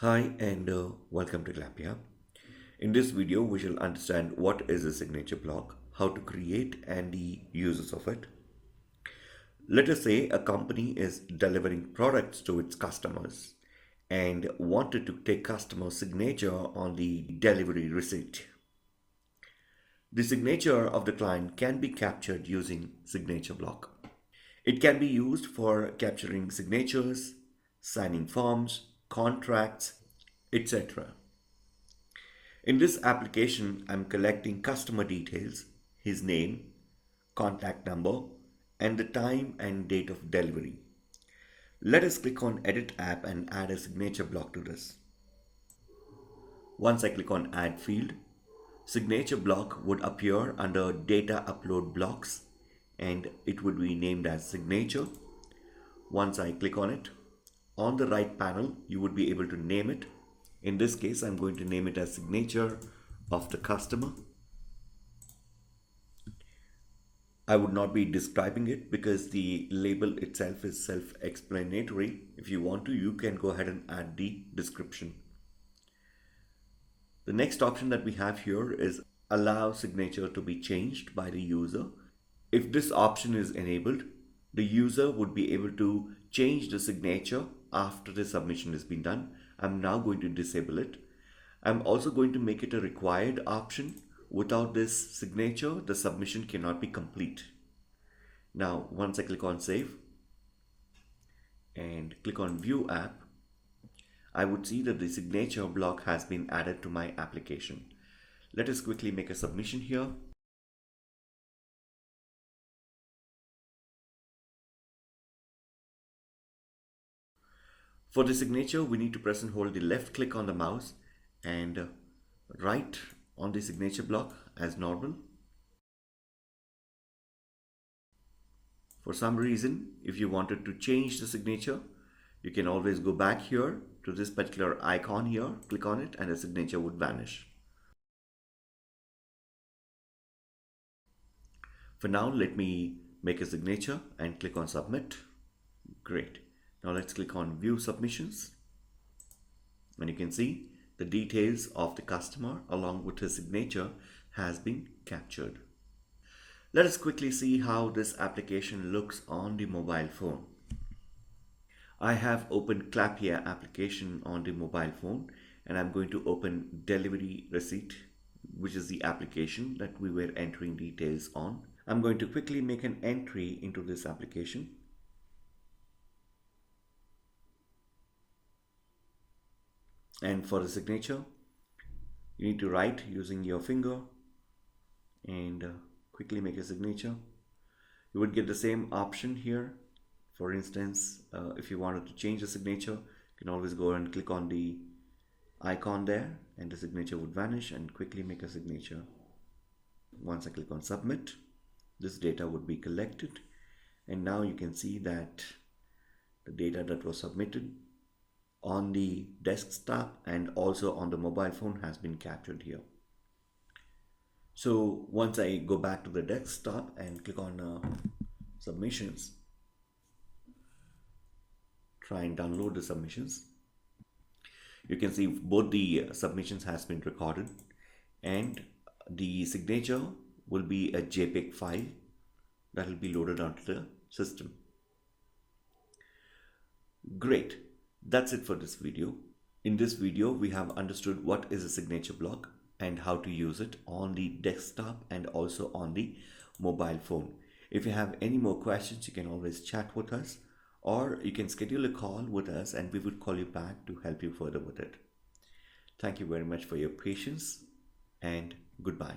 Hi and welcome to Clappia. In this video, we shall understand what is a signature block, how to create and the uses of it. Let us say a company is delivering products to its customers and wanted to take customer signature on the delivery receipt. The signature of the client can be captured using signature block. It can be used for capturing signatures, signing forms, contracts, etc. In this application, I'm collecting customer details, his name, contact number, and the time and date of delivery. Let us click on Edit App and add a signature block to this. Once I click on Add Field, signature block would appear under Data Upload Blocks and it would be named as signature. Once I click on it, on the right panel, you would be able to name it. In this case, I'm going to name it as signature of the customer. I would not be describing it because the label itself is self-explanatory. If you want to, you can go ahead and add the description. The next option that we have here is allow signature to be changed by the user. If this option is enabled, the user would be able to change the signature after the submission has been done. I'm now going to disable it. I'm also going to make it a required option. Without this signature, the submission cannot be complete. Now, once I click on Save and click on View App, I would see that the signature block has been added to my application. Let us quickly make a submission here. For the signature, we need to press and hold the left click on the mouse and right on the signature block as normal. For some reason, if you wanted to change the signature, you can always go back here to this particular icon here, click on it, and the signature would vanish. For now, let me make a signature and click on Submit. Great. Now let's click on View Submissions. And you can see the details of the customer along with his signature has been captured. Let us quickly see how this application looks on the mobile phone. I have opened Clappia application on the mobile phone and I'm going to open Delivery Receipt, which is the application that we were entering details on. I'm going to quickly make an entry into this application. And for the signature, you need to write using your finger and quickly make a signature. You would get the same option here. For instance, if you wanted to change the signature, you can always go and click on the icon there and the signature would vanish and quickly make a signature. Once I click on Submit, this data would be collected and now you can see that the data that was submitted on the desktop and also on the mobile phone has been captured here. So once I go back to the desktop and click on submissions, try and download the submissions, you can see both the submissions has been recorded and the signature will be a JPEG file that will be loaded onto the system. Great. That's it for this video. In this video, we have understood what is a signature block and how to use it on the desktop and also on the mobile phone. If you have any more questions, you can always chat with us or you can schedule a call with us and we would call you back to help you further with it. Thank you very much for your patience and goodbye.